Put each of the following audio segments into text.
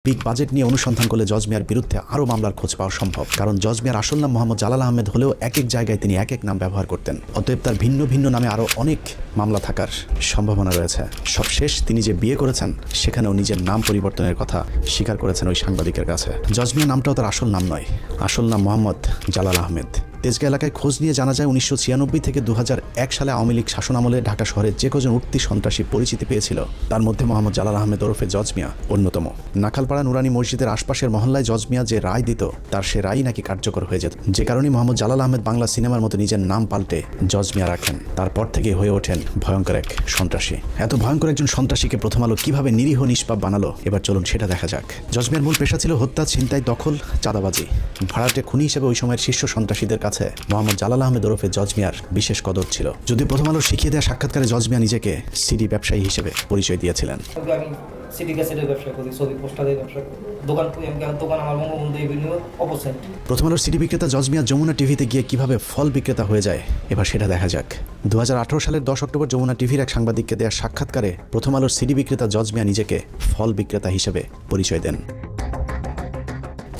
Big budget নিয়ে অনুসন্ধান করলে জজ মিয়ার বিরুদ্ধে আরও মামলার খোঁজ পাওয়া সম্ভব, কারণ জজ মিয়ার আসল নাম মোহাম্মদ জালাল আহমেদ হলেও এক এক জায়গায় তিনি এক এক নাম ব্যবহার করতেন। অতএব তার ভিন্ন ভিন্ন নামে আরও অনেক মামলা থাকার সম্ভাবনা রয়েছে। সবশেষ তিনি যে বিয়ে করেছেন সেখানেও নিজের নাম পরিবর্তনের কথা স্বীকার করেছেন ওই সাংবাদিকের কাছে। জজ মিয়া নামটাও তার আসল নাম নয়, আসল নাম মোহাম্মদ জালাল আহমেদ। তেজগাঁ এলাকায় খোঁজ নিয়ে জানা যায় 1996 থেকে 2001 সালে আওয়ামী লীগ শাসনামলে ঢাকা শহরে যে কজন উঠতি সন্ত্রাসী পরিচিতি পেয়েছিল তার মধ্যে মোহাম্মদ জালাল আহমেদ ওরফে জজ মিয়া অন্যতম। নাখালপাড়া নুরানি মসজিদের আশপাশের মহল্লায় জজ মিয়া যে রায় দিত তার সে রায় নাকি কার্যকর হয়ে যেত, যে কারণে মোহাম্মদ জালাল আহমেদ বাংলা সিনেমার মতো নিজের নাম পাল্টে জজ মিয়া রাখেন। তারপর থেকে হয়ে ওঠেন ভয়ঙ্কর এক সন্ত্রাসী। এত ভয়ঙ্কর একজন সন্ত্রাসীকে প্রথম আলো কিভাবে নিরীহ নিষ্পাপ বানালো এবার চলুন সেটা দেখা যাক। জজ মিয়ার মূল পেশা ছিল হত্যা, ছিনতাই, দখল, চাঁদাবাজি। ভাড়াটে খুনি হিসেবে ওই সময়ের শীর্ষ সন্ত্রাসীদের কাছে মোহাম্মদ জালাল আহমেদ ওরফে জজ মিয়ার বিশেষ কদর ছিল। যদি প্রথম আলো শিখিয়ে দেওয়া সাক্ষাৎকারে জজ মিয়া নিজেকে সিডি ব্যবসায়ী হিসেবে পরিচয় দিয়েছিলেন। আমি সিডি ক্যাসেটের ব্যবসা করি, ছবি পোস্টারের ব্যবসা করি, দোকান আমার বঙ্গবন্ধু এভিনিউ অপোজিট। প্রথম আলোর সিডি বিক্রেতা জজ মিয়া যমুনা টিভিতে গিয়ে কিভাবে ফল বিক্রেতা হয়ে যায় এবার সেটা দেখা যাক। 2018 সালের 10 অক্টোবর যমুনা টিভির এক সাংবাদিককে দেওয়া সাক্ষাৎকারে প্রথম আলোর সিডি বিক্রেতা জজ মিয়া নিজেকে ফল বিক্রেতা হিসেবে পরিচয় দেন।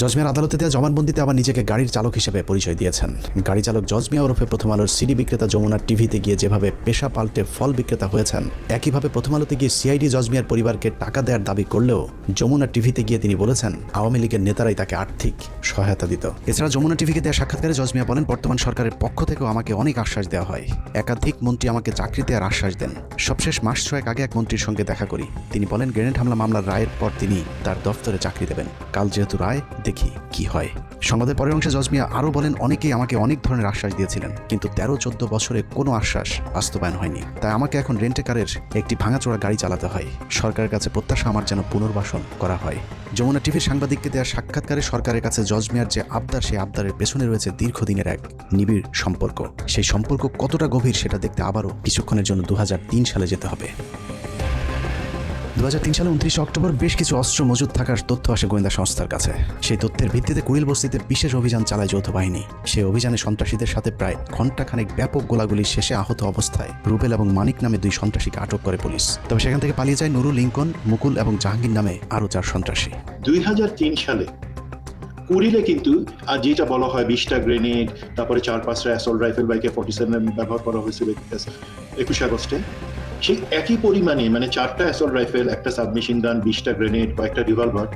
জজ মিয়ার আদালতে দেওয়া জবানবন্দিতে আবার নিজেকে গাড়ির চালক হিসেবে পরিচয় দিয়েছেন। গাড়ি চালক জজ মিয়া ওরফে প্রথম আলোর সিডি বিক্রেতা যমুনা টিভিতে গিয়ে যেভাবে পেশা পাল্টে ফল বিক্রেতা হয়েছেন, একইভাবে প্রথম আলোতে গিয়ে সিআইডি জজ মিয়ার পরিবারকে টাকা দেওয়ার দাবি করলেও যমুনা টিভিতে গিয়ে তিনি বলেছেন আওয়ামী লীগের নেতারাই তাকে আর্থিক সহায়তা দিত। এছাড়া যমুনা টিভিকে দেওয়া সাক্ষাৎকারে জজ মিয়া বলেন, বর্তমান সরকারের পক্ষ থেকেও আমাকে অনেক আশ্বাস দেওয়া হয়। একাধিক মন্ত্রী আমাকে চাকরি দেওয়ার আশ্বাস দেন। সবশেষ মাস 6 আগে এক মন্ত্রীর সঙ্গে দেখা করি। তিনি বলেন গ্রেনেড হামলা মামলার রায়ের পর তিনি তার দফতরে চাকরি দেবেন। কাল যেহেতু রায়, দেখি কি হয়। সংবাদের পরের অংশে জজ মিয়া আরও বলেন, অনেকেই আমাকে অনেক ধরনের আশ্বাস দিয়েছিলেন, কিন্তু 13-14 বছরে কোনো আশ্বাস বাস্তবায়ন হয়নি। তাই আমাকে এখন রেন্টে কারের একটি ভাঙাচোরা গাড়ি চালাতে হয়। সরকারের কাছে প্রত্যাশা আমার যেন পুনর্বাসন করা হয়। যমুনা টিভির সাংবাদিককে দেওয়া সাক্ষাৎকারে সরকারের কাছে জজ মিয়ার যে আবদার, সেই আবদারের পেছনে রয়েছে দীর্ঘদিনের এক নিবিড় সম্পর্ক। সেই সম্পর্ক কতটা গভীর সেটা দেখতে আবারও কিছুক্ষণের জন্য 2003 সালে যেতে হবে। 2003 সালে 29 অক্টোবর বেশ কিছু অস্ত্র মজুদ থাকার তথ্য আসে গোয়েন্দা সংস্থার কাছে। সেই তথ্যের ভিত্তিতে কুড়িল বস্তিতে বিশেষ অভিযান চালায় যৌথ বাহিনী। সেই অভিযানে সন্ত্রাসীদের সাথে প্রায় ঘণ্টাখানেক ব্যাপক গোলাগুলির শেষে আহত অবস্থায় রুবেল এবং মানিক নামে 2 সন্ত্রাসীকে আটক করে পুলিশ। তবে সেখান থেকে পালিয়ে যায় নুরুল, লিঙ্কন, মুকুল এবং জাহাঙ্গীর নামে আরও 4 সন্ত্রাসী। 2003 সালে কুড়িলে কিন্তু আর যেটা বলা হয় 20টা গ্রেনেড, তারপরে 4-5টা অ্যাসল্ট রাইফেল বাইকে 47 ব্যবহার করা হয়েছিল 21 আগস্টে, সেই একই পরিমাণে মানে 4টা অ্যাসল্ট রাইফেল, একটা সাবমেশিন গান, 20টা গ্রেনেড, কয়েকটা রিভলভার,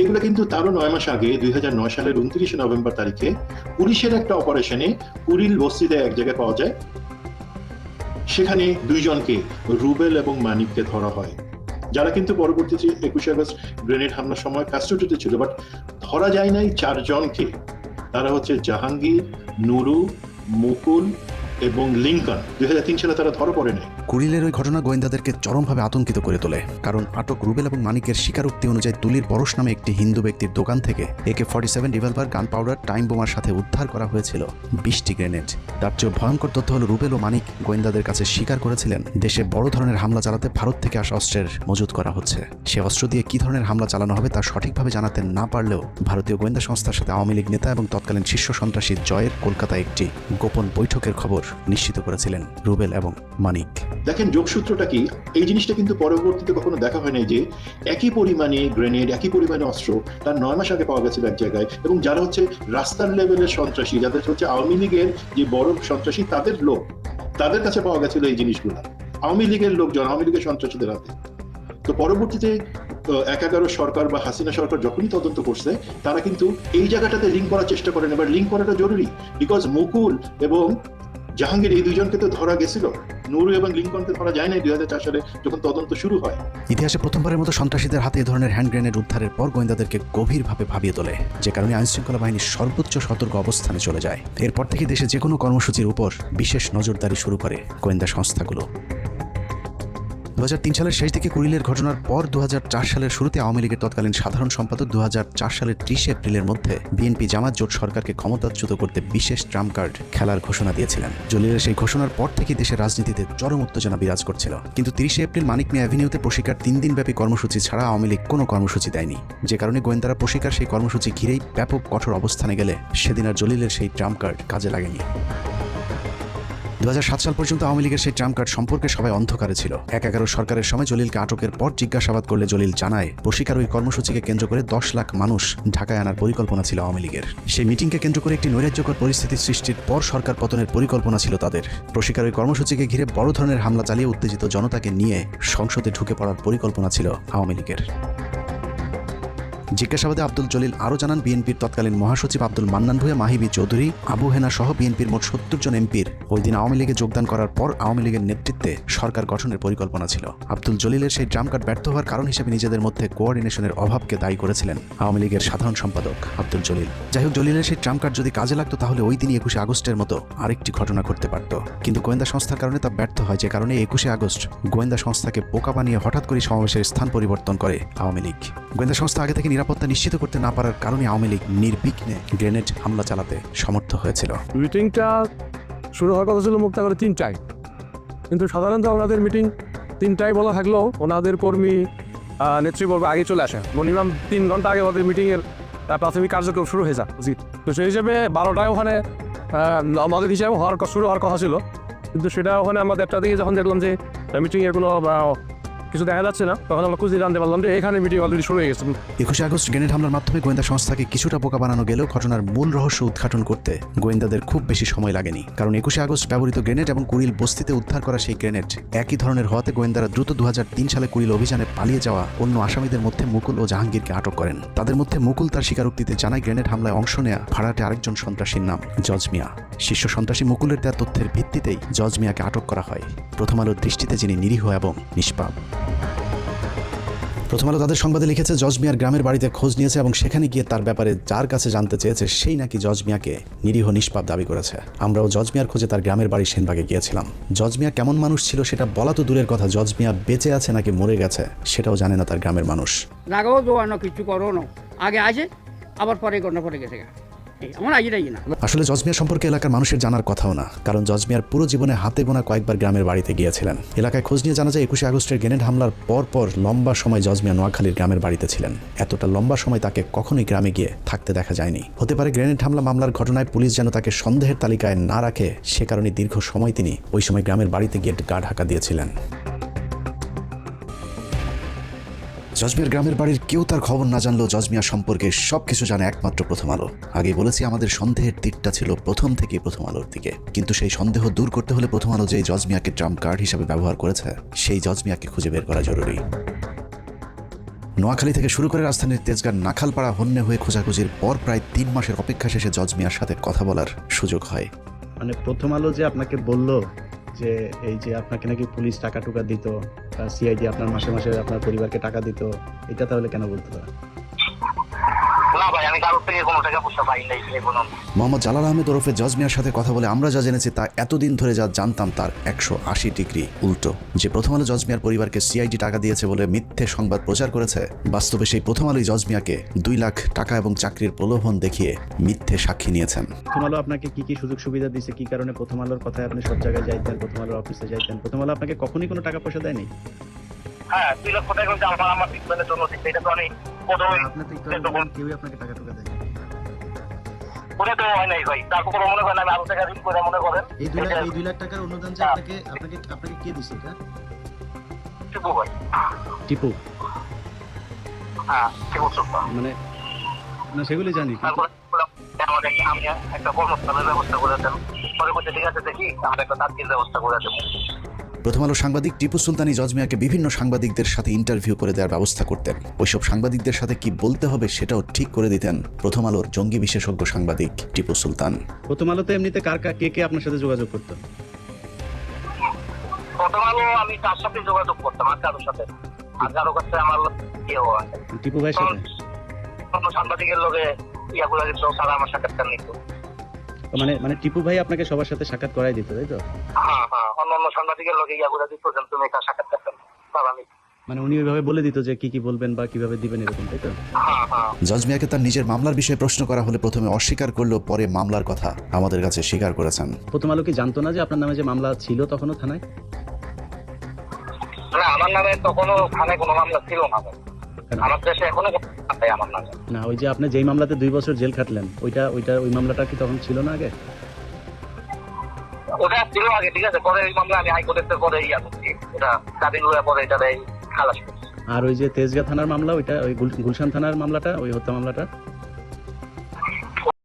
এগুলো কিন্তু তারও 9 মাস আগে 2009 সালের 29 নভেম্বর তারিখে পুলিশের একটা অপারেশনে কুড়িল বস্তিতে এক জায়গায় পাওয়া যায়। সেখানে 2 জনকে, রুবেল এবং মানিককে ধরা হয়, যারা কিন্তু পরবর্তীতে 21 আগস্ট গ্রেনেড হামলার সময় কাস্টডিতে ছিল। বাট ধরা যায় নাই 4 জনকে। তারা হচ্ছে জাহাঙ্গীর, নুরু, মুকুল এবং লিঙ্কন। 2003 সালে তারা ধরা পড়ে নাই। কুড়িলের ওই ঘটনা গোয়েন্দাদেরকে চরমভাবে আতঙ্কিত করে তোলে, কারণ আটক রুবেল এবং মানিকের স্বীকারোক্তি অনুযায়ী তুলির পরশ নামে একটি হিন্দু ব্যক্তির দোকান থেকে AK-47 রিভলভার, গান পাউডার, টাইম বোমার সাথে উদ্ধার করা হয়েছিল 20টি গ্রেনেড। তার চেয়ে ভয়ঙ্কর তথ্য হলো রুবেল ও মানিক গোয়েন্দাদের কাছে স্বীকার করেছিলেন দেশে বড় ধরনের হামলা চালাতে ভারত থেকে আসা অস্ত্রের মজুত করা হচ্ছে। সে অস্ত্র দিয়ে কী ধরনের হামলা চালানো হবে তা সঠিকভাবে জানাতে না পারলেও ভারতীয় গোয়েন্দা সংস্থার সাথে আওয়ামী লীগ নেতা এবং তৎকালীন শীর্ষ সন্ত্রাসী জয়ের কলকাতায় একটি গোপন বৈঠকের খবর নিশ্চিত করেছিলেন রুবেল এবং মানিক। দেখেন যোগসূত্রটা কি, এই জিনিসটা কিন্তু পরবর্তীতে কখনো দেখা হয় নাই যে একই পরিমাণে গ্রেনেড, একই পরিমাণে অস্ত্র তার 9 মাস আগে পাওয়া গেছিল এক জায়গায়, এবং যারা হচ্ছে রাস্তার লেভেলের সন্ত্রাসী, যাদের হচ্ছে আওয়ামী লীগের যে বড় সন্ত্রাসী তাদের লোক, তাদের কাছে পাওয়া গেছিল এই জিনিসগুলো, আওয়ামী লীগের লোকজন, আওয়ামী লীগের সন্ত্রাসীদের হাতে। তো পরবর্তীতে 11 সরকার বা হাসিনা সরকার যখনই তদন্ত করছে, তারা কিন্তু এই জায়গাটাতে লিঙ্ক করার চেষ্টা করেন। এবার লিঙ্ক করাটা জরুরি, বিকজ মুকুল এবং জাহাঙ্গীর এই 2 জনকে তো ধরা গেছিল, নুরু এবং লিঙ্কনকে ধরা যায় নাই 2004 সালে যখন তদন্ত শুরু হয়। ইতিহাসে প্রথমবারের মতো সন্ত্রাসীদের হাতে এ ধরনের হ্যান্ড গ্রেনেড উদ্ধারের পর গোয়েন্দাদেরকে গভীরভাবে ভাবিয়ে তোলে, যে কারণে আইনশৃঙ্খলা বাহিনীর সর্বোচ্চ সতর্ক অবস্থানে চলে যায়। এরপর থেকে দেশে যে কোনো কর্মসূচির উপর বিশেষ নজরদারি শুরু করে গোয়েন্দা সংস্থাগুলো। 2003 সালের শেষ দিকে কুড়িলের ঘটনার পর 2004 সালের শুরুতে আওয়ামী লীগের তৎকালীন সাধারণ সম্পাদক 2004 সালের 30 এপ্রিলের মধ্যে বিএনপি জামাত জোট সরকারকে ক্ষমতাচ্যুত করতে বিশেষ ট্রাম্প কার্ড খেলার ঘোষণা দিয়েছিলেন। জলিলের সেই ঘোষণার পর থেকে দেশের রাজনীতিতে চরম উত্তেজনা বিরাজ করছিল। কিন্তু 30 এপ্রিল মানিক মিয়া অ্যাভিনিউতে প্রশিকার 3 দিনব্যাপী কর্মসূচি ছাড়া আওয়ামী লীগ কোনো কর্মসূচি দেয়নি, যে কারণে গোয়েন্দারা প্রশিকার সেই কর্মসূচি ঘিরেই ব্যাপক কঠোর অবস্থানে গেলে সেদিন আর জলিলের সেই ট্রাম্প কার্ড কাজে লাগেনি। 2007 সাল পর্যন্ত আওয়ামী লীগের সেই ট্রাম্প কার্ড সম্পর্কে সবাই অন্ধকারে ছিল। 11 সরকারের সময় জলিলকে আটকের পর জিজ্ঞাসাবাদ করলে জলিল জানায় প্রশিকার ওই কর্মসূচিকে কেন্দ্র করে 10 লাখ মানুষ ঢাকায় আনার পরিকল্পনা ছিল আওয়ামী লীগের। সেই মিটিংকে কেন্দ্র করে একটি নৈরাজ্যকর পরিস্থিতি সৃষ্টির পর সরকার পতনের পরিকল্পনা ছিল তাদের। প্রশিকার ওই কর্মসূচিকে ঘিরে বড় ধরনের হামলা চালিয়ে উত্তেজিত জনতাকে নিয়ে সংসদে ঢুকে পড়ার পরিকল্পনা ছিল আওয়ামী লীগের। জিজ্ঞাসাবাদে আব্দুল জলিল আরও জানান বিএনপির তৎকালীন মহাসচিব আব্দুল মান্নান ভূঁইয়া, মাহিবি চৌধুরী, আবু হেনা সহ বিএনপির মোট 70 জন এমপির ওই দিন আওয়ামী লীগে যোগদান করার পর আওয়ামী লীগের নেতৃত্বে সরকার গঠনের পরিকল্পনা ছিল। আব্দুল জলিলের সেই ট্রাম্প কার্ড ব্যর্থ হওয়ার কারণ হিসেবে নিজেদের মধ্যে কোঅর্ডিনেশনের অভাবকে দায়ী করেছিলেন আওয়ামী লীগের সাধারণ সম্পাদক আব্দুল জলিল। যাই হোক, জলিলের সেই ট্রাম্প কার্ড যদি কাজে লাগতো তাহলে ওই দিনই 21 আগস্টের মতো আরেকটি ঘটনা ঘটতে পারত, কিন্তু গোয়েন্দা সংস্থার কারণে তা ব্যর্থ হয়, যে কারণে 21 আগস্ট গোয়েন্দা সংস্থাকে বোকা বানিয়ে হঠাৎ করে সমাবেশের স্থান পরিবর্তন করে আওয়ামী লীগ। গোয়েন্দা সংস্থা আগে থেকে নিরাপত্তা নিশ্চিত করতে না পারার কারণে আওয়ামী লীগ নির্বিঘ্নে গ্রেনেড হামলা চালাতে সমর্থ হয়েছিল। মিটিংটা শুরু হওয়ার কথা ছিল মুক্তাগরে 3টায়, কিন্তু সাধারণত ওনাদের মিটিং 3টায় বলা থাকলেও ওনাদের কর্মী নেতৃবর্গ আগে চলে আসে। মিনিমাম 3 ঘন্টা আগে ওদের মিটিংয়ের প্রাথমিক কার্যক্রম শুরু হয়ে যায় উচিত। তো সেই হিসেবে 12টায় ওখানে আমাদের হিসাবে শুরু হওয়ার কথা ছিল, কিন্তু সেটা ওখানে আমরা 1টা দিকে যখন দেখলাম যে মিটিংয়ের কোনো কিছু দেখা যাচ্ছে না, তখন আমরা খুঁজে জানতে পারলাম যে এখানে মিটিং অলরেডি শুরু হয়ে গেছে। 21 আগস্ট গ্রেনেড হামলার মাধ্যমে গোয়েন্দা সংস্থাকে কিছুটা বোকা বানানো গেলেও ঘটনার মূল রহস্য উদ্ঘাটন করতে গোয়েন্দাদের খুব বেশি সময় লাগেনি, কারণ 21 আগস্ট ব্যবহৃত গ্রেনেড এবং কুড়িল বস্তিতে উদ্ধার করা সেই গ্রেনেড একই ধরনের হওয়াতে গোয়েন্দারা দ্রুত 2003 সালে কুড়িল অভিযানে পালিয়ে যাওয়া অন্য আসামিদের মধ্যে মুকুল ও জাহাঙ্গীরকে আটক করেন। তাদের মধ্যে মুকুল তার স্বীকারোক্তিতে জানায় গ্রেনেড হামলায় অংশ নেয়া ভাড়াটে আরেকজন সন্ত্রাসীর নাম জজ মিয়া। শীর্ষ সন্ত্রাসী মুকুলের দেওয়া তথ্যের ভিত্তিতেই জজ মিয়াকে আটক করা হয়, প্রথম আলোর দৃষ্টিতে যিনি নিরীহ এবং নিষ্পাপ। প্রথম আলো তাদের সংবাদে লিখেছে, জজ মিয়ার গ্রামের বাড়িতে খোঁজ নিয়েছে এবং সেখানে গিয়ে তার ব্যাপারে যার কাছে জানতে চেয়েছে সেই নাকি জজ মিয়াকে নিরীহ নিষ্পাপ দাবি করেছে। আমরাও জজ মিয়ার খোঁজে তার গ্রামের বাড়ি সেনবাগে গিয়েছিলাম। জজ মিয়া কেমন মানুষ ছিল সেটা বলা তো দূরের কথা, জজ মিয়া বেঁচে আছে নাকি মরে গেছে সেটাও জানে না তার গ্রামের মানুষ। রাগাও দোয়ানো কিছু করো না, আগে আসে আবার পরে ঘটনা পরে গেছে এমন আইটাই না। আসলে জজ মিয়া সম্পর্কে এলাকার মানুষের জানার কথাও না, কারণ জজ মিয়ার পুরো জীবনে হাতে গোনা কয়েকবার গ্রামের বাড়িতে গিয়েছিলেন। এলাকায় খোঁজ নিয়ে জানা যায় 21 আগস্টের গ্রেনেড হামলার পর লম্বা সময় জজ মিয়া নোয়াখালীর গ্রামের বাড়িতে ছিলেন। এতটা লম্বা সময় তাকে কখনোই গ্রামে গিয়ে থাকতে দেখা যায়নি। হতে পারে গ্রেনেড হামলা মামলার ঘটনায় পুলিশ যেন তাকে সন্দেহের তালিকায় না রাখে, সে কারণে দীর্ঘ সময় তিনি ওই সময় গ্রামের বাড়িতে গিয়ে গা ঢাকা দিয়েছিলেন। জজ মিয়ার গ্রামের বাড়ির কেউ তার খবর না জানলেও জজ মিয়া সম্পর্কে সবকিছু জানে একমাত্র প্রথম আলো। আগে বলেছি, আমাদের সন্দেহের তীরটা ছিল প্রথম থেকেই প্রথম আলোর দিকে, কিন্তু সেই সন্দেহ দূর করতে হলে প্রথম আলো যে জজ মিয়াকে ট্রাম্প কার্ড হিসেবে ব্যবহার করেছে সেই জজ মিয়াকে খুঁজে বের করা জরুরি। নোয়াখালী থেকে শুরু করে রাজধানীর তেজগাঁর নাখালপাড়া হন্যে হয়ে খোঁজাখুঁজির পর প্রায় 3 মাসের অপেক্ষা শেষে জজ মিয়ার সাথে কথা বলার সুযোগ হয়। মানে প্রথম আলো যে আপনাকে বলল যে এই যে আপনাকে নাকি পুলিশ টাকা টুকা দিত, সিআইডি আপনার মাসে মাসে আপনার পরিবারকে টাকা দিত, এটা তাহলে কেন বলতে পারে? না ভাই, আমি কারোর থেকে কোনো টাকা পয়সা পাই নাই। মোহাম্মদ জালাল আহমেদ ওরফে জজ মিয়ার সাথে কথা বলে আমরা যা জেনেছি তা এতদিন ধরে যা জানতাম তার 180 ডিগ্রি উল্টো। যে প্রথম আলো জজ মিয়ার পরিবারকে সিআইডি টাকা দিয়েছে বলে মিথ্যে সংবাদ প্রচার করেছে, বাস্তবে সেই প্রথম আলোই জজ মিয়াকে 2 লাখ টাকা এবং চাকরির প্রলোভন দেখিয়ে মিথ্যে সাক্ষী নিয়েছেন। প্রথম আলো আপনাকে কি কি সুযোগ সুবিধা দিয়েছে, কি কারণে প্রথম আলোর কথায় আপনি সব জায়গায় যাইতেন, প্রথম আলোর অফিসে যাইতেন? প্রথম আলো আপনাকে কখনই কোনো টাকা পয়সা দেয়নি? হ্যাঁ, 2 লক্ষ টাকা কিন্তু আমার ট্রিটমেন্টের জন্য দিচ্ছে। এটা তো আমি প্রথমে কেউই আপনাকে টাকা টুকা দেয়নি? মনে তো হয় নাই ভাই, তারপর মনে করেন আমি আরো টাকা ঋণ করে মনে করেন এই 2 লাখ টাকার অনুদান যে আপনাকে কে দিছে? এটা টিপু ভাই। টিপু? হ্যাঁ, টিপু সুলতান। মানে না, সেগুলি জানি। তারপর আমি একটা কর্মস্থানের ব্যবস্থা করে দেন, পরে বলতে ঠিক আছে দেখি আমরা একটা চাকরির ব্যবস্থা করে দেবো। প্রথম আলো সাংবাদিক টিপু সুলতানি জজ মিয়াকে বিভিন্ন সাংবাদিকদের সাথে ইন্টারভিউ করে দেওয়ার ব্যবস্থা করতেন। ওইসব সাংবাদিকদের সাথে কি বলতে হবে সেটাও ঠিক করে দিতেন প্রথম আলোর জঙ্গি বিশেষজ্ঞ সাংবাদিক টিপু সুলতান। প্রথম আলোতে এমনিতে কে আপনার সাথে যোগাযোগ করতো? প্রথম আলো আমি তার সাথে যোগাযোগ করতাম, আর কারোর সাথে, আর কারো কাছে আমার কেউ হয় টিপু ভাইয়ের সাথে? কোনো সাংবাদিকের লোকে ইয়াগুলো দিত, তারা আমার সাক্ষাৎকার নিত। মানে টিপু ভাই আপনাকে সবার সাথে সাক্ষাৎ করাই দিত, তাই তো? হ্যাঁ হ্যাঁ, অন্য সাংবাদিকের লোকে ইয়াগুলো দিত, তুমি তার সাক্ষাৎকার দেন, তারা নিত। মানে উনি ওইভাবে বলে দিত যে কি বলবেন বা কিভাবে দিবেন, এরকম, তাই তো? হ্যাঁ হ্যাঁ। জজ মিয়াকে তার নিজের মামলার বিষয়ে প্রশ্ন করা হলে প্রথমে অস্বীকার করলেও পরে মামলার কথা আমাদের কাছে স্বীকার করেছেন। প্রথম আলো কি জানতো না যে আপনার নামে যে মামলা ছিল তখনও থানায়? না, আমার নামে তখনও থানায় কোনো মামলা ছিল না। আমার দেশে এখনো আমার নামে না। ওই যে আপনি যেই মামলাতে 2 বছর জেল খাটলেন, ওই মামলাটা কি তখন ছিল না আগে? ওটা ছিল আগে, ঠিক আছে, পরে এই মামলা আমি হাইকোর্টের পরে ইয়া করছি, ওটা কাবিন পরে এটা খালাস করছি। আর ওই যে তেজগাঁ থানার মামলা, ওইটা ওই গুলশান থানার মামলাটা, ওই হত্যা মামলাটা